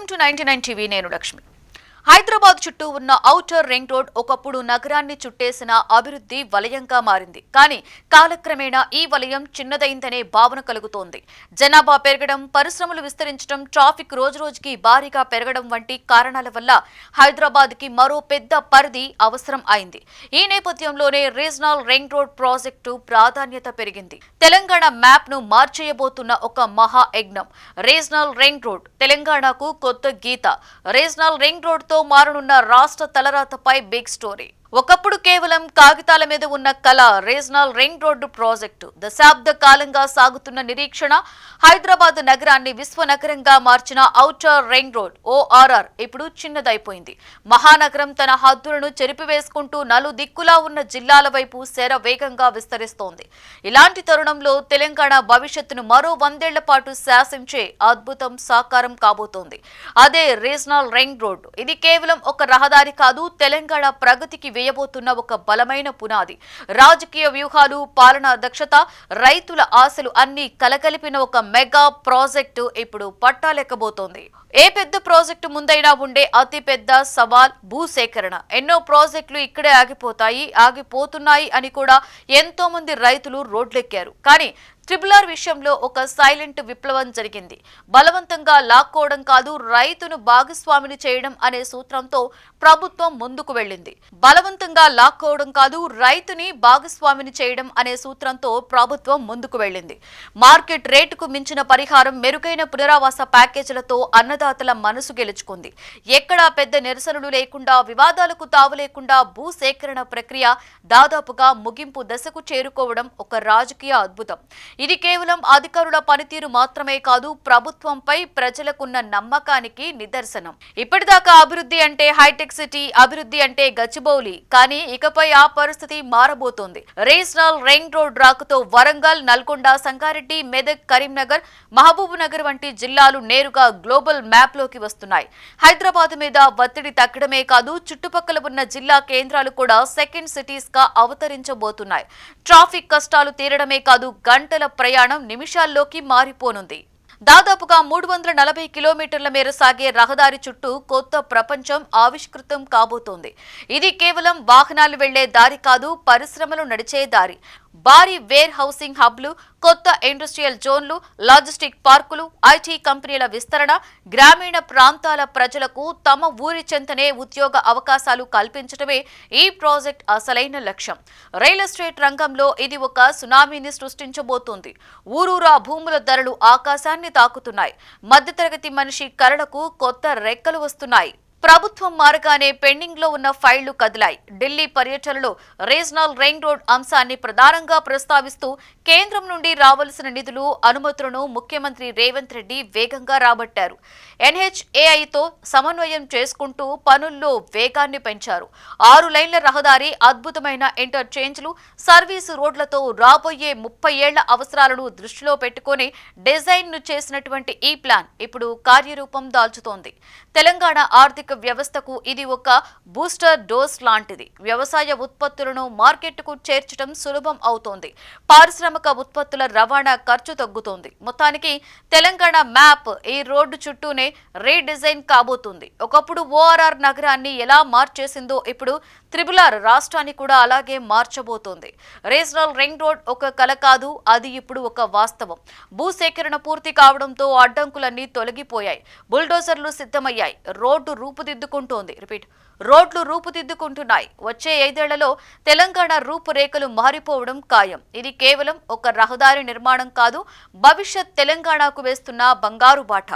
Welcome to 99 TV. నేను లక్ష్మి. హైదరాబాద్ చుట్టూ ఉన్న ఔటర్ రింగ్ రోడ్ ఒకప్పుడు నగరాన్ని చుట్టేసిన అభివృద్ధి వలయంగా మారింది. కానీ కాలక్రమేణా ఈ వలయం చిన్నదైందనే భావన కలుగుతోంది. జనాభా పెరగడం, పరిశ్రమలు విస్తరించడం, ట్రాఫిక్ రోజురోజుకి భారీగా పెరగడం వంటి కారణాల వల్ల హైదరాబాద్కి మరో పెద్ద పరిధి అవసరం అయింది. ఈ నేపథ్యంలోనే రీజనల్ రింగ్ రోడ్ ప్రాజెక్టు ప్రాధాన్యత పెరిగింది. తెలంగాణ మ్యాప్ ను మార్చేయబోతున్న ఒక మహా యజ్ఞం రీజనల్ రింగ్ రోడ్. తెలంగాణకు కొత్త గీత. రీజనల్ రింగ్ రోడ్ మారనున్న రాష్ట్ర తలరాతపై బిగ్ స్టోరీ. ఒకప్పుడు కేవలం కాగితాల మీద ఉన్న కళ రీజనల్ రింగ్ రోడ్డు ప్రాజెక్టు. దశాబ్ద కాలంగా సాగుతున్న నిరీక్షణ హైదరాబాద్ నగరాన్ని విశ్వనగరంగా మార్చిన ఔటర్ రింగ్ రోడ్ ORR ఇప్పుడు చిన్నదైపోయింది. మహానగరం తన హద్దులను చెరిపివేసుకుంటూ నలుదిక్కులా ఉన్న జిల్లాల వైపు శర వేగంగా విస్తరిస్తోంది. ఇలాంటి తరుణంలో తెలంగాణ భవిష్యత్తును మరో 100 ఏళ్ల పాటు శాసించే అద్భుతం సాకారం కాబోతోంది. అదే రీజనల్ రింగ్ రోడ్డు. ఇది కేవలం ఒక రహదారి కాదు, తెలంగాణ ప్రగతికి వేయబోతున్న ఒక బలమైన పునాది. రాజకీయ వ్యూహాలు, పాలనా దక్షత, రైతుల ఆశలు అన్ని కలగలిపిన ఒక మెగా ప్రాజెక్టు ఇప్పుడు పట్టాలెక్కబోతోంది. ఏ పెద్ద ప్రాజెక్టు ముందైనా ఉండే అతి పెద్ద సవాల్ భూసేకరణ. ఎన్నో ప్రాజెక్టులు ఇక్కడే ఆగిపోతున్నాయి అని కూడా ఎంతో మంది రైతులు రోడ్లెక్కారు. కానీ RRR విషయంలో ఒక సైలెంట్ విప్లవం జరిగింది. బలవంతంగా లాక్కోవడం కాదు, రైతును భాగస్వామిని చేయడం అనే సూత్రంతో ప్రభుత్వం ముందుకు వెళ్ళింది. బలవంతంగా లాక్కోవడం కాదు, రైతుని భాగస్వామిని చేయడం అనే సూత్రంతో ప్రభుత్వం ముందుకు వెళ్ళింది. మార్కెట్ రేటుకు మించిన పరిహారం, మెరుగైన పునరావాస ప్యాకేజీలతో అన్నదాతల మనసు గెలుచుకుంది. ఎక్కడా పెద్ద నిరసనలు లేకుండా, వివాదాలకు తావు లేకుండా భూసేకరణ ప్రక్రియ దాదాపుగా ముగింపు దశకు చేరుకోవడం ఒక రాజకీయ అద్భుతం. ఇది కేవలం అధికారుల పనితీరు మాత్రమే కాదు, ప్రభుత్వంపై ప్రజలకున్న నమ్మకానికి నిదర్శనం. ఇప్పటిదాకా అభివృద్ధి అంటే హైటెక్ సిటీ, అభివృద్ధి అంటే గచ్చిబౌలి. కానీ ఇకపై ఆ పరిస్థితి మారబోతోంది. రీజనల్ రింగ్ రోడ్ రాకతో వరంగల్, నల్గొండ, సంగారెడ్డి, మెదక్, కరీంనగర్, మహబూబ్ నగర్ వంటి జిల్లాలు నేరుగా గ్లోబల్ మ్యాప్ లోకి వస్తున్నాయి. హైదరాబాద్ మీద ఒత్తిడి తగ్గడమే కాదు, చుట్టుపక్కల ఉన్న జిల్లా కేంద్రాలు కూడా సెకండ్ సిటీస్ గా అవతరించబోతున్నాయి. ట్రాఫిక్ కష్టాలు తీరడమే కాదు, గంటల ప్రయాణం నిమిషాల్లోకి మారిపోనుంది. దాదాపుగా 340 కిలోమీటర్ల మేర సాగే రహదారి చుట్టూ కొత్త ప్రపంచం ఆవిష్కృతం కాబోతోంది. ఇది కేవలం వాహనాలు వెళ్లే దారి కాదు, పరిశ్రమలు నడిచే దారి. భారీ వేర్ హౌసింగ్ హబ్లు, కొత్త ఇండస్ట్రియల్ జోన్లు, లాజిస్టిక్ పార్కులు, IT కంపెనీల విస్తరణ, గ్రామీణ ప్రాంతాల ప్రజలకు తమ ఊరి చెంతనే ఉద్యోగ అవకాశాలు కల్పించడమే ఈ ప్రాజెక్ట్ అసలైన లక్ష్యం. రియల్ ఎస్టేట్ రంగంలో ఇది ఒక సునామీని సృష్టించబోతోంది. ఊరూరా భూముల ధరలు ఆకాశాన్ని తాకుతున్నాయి. మధ్యతరగతి మనిషి కలలకు కొత్త రెక్కలు వస్తున్నాయి. ప్రభుత్వం మారగానే పెండింగ్ లో ఉన్న ఫైళ్లు కదిలాయి. ఢిల్లీ పర్యటనలో రీజనల్ రింగ్ రోడ్ అంశాన్ని ప్రధానంగా ప్రస్తావిస్తూ కేంద్రం నుండి రావాల్సిన నిధులు, అనుమతులను ముఖ్యమంత్రి రేవంత్ రెడ్డి వేగంగా రాబట్టారు. NHAIతో సమన్వయం చేసుకుంటూ పనుల్లో వేగాన్ని పెంచారు. 6 లైన్ల రహదారి, అద్భుతమైన ఇంటర్చేంజ్లు, సర్వీసు రోడ్లతో రాబోయే 30 ఏళ్ల అవసరాలను దృష్టిలో పెట్టుకుని డిజైన్ ను చేసినటువంటి ఈ ప్లాన్ ఇప్పుడు కార్యరూపం దాల్చుతోంది. తెలంగాణ ఆర్థిక వ్యవస్థకు ఇది ఒక బూస్టర్ డోస్ లాంటిది. వ్యవసాయ ఉత్పత్తులను మార్కెట్కు చేర్చడం సులభం అవుతోంది. పారిశ్రామిక ఉత్పత్తుల రవాణా ఖర్చు తగ్గుతోంది. మొత్తానికి తెలంగాణ మ్యాప్ ఈ రోడ్డు చుట్టూనే రీడిజైన్ కాబోతుంది. ఒకప్పుడు ORR నగరాన్ని ఎలా మార్చేసిందో ఇప్పుడు RRR రాష్ట్రాన్ని కూడా అలాగే మార్చబోతోంది. రీజనల్ రింగ్ రోడ్ ఒక కల కాదు, అది ఇప్పుడు ఒక వాస్తవం. భూసేకరణ పూర్తి కావడంతో అడ్డంకులన్నీ తొలగిపోయాయి. బుల్డోజర్లు సిద్ధమయ్యాయి. రోడ్లు రూపుదిద్దుకుంటున్నాయి. వచ్చే 5 ఏళ్లలో తెలంగాణ రూపురేఖలు మారిపోవడం ఖాయం. ఇది కేవలం ఒక రహదారి నిర్మాణం కాదు, భవిష్యత్ తెలంగాణకు వేస్తున్న బంగారు బాట.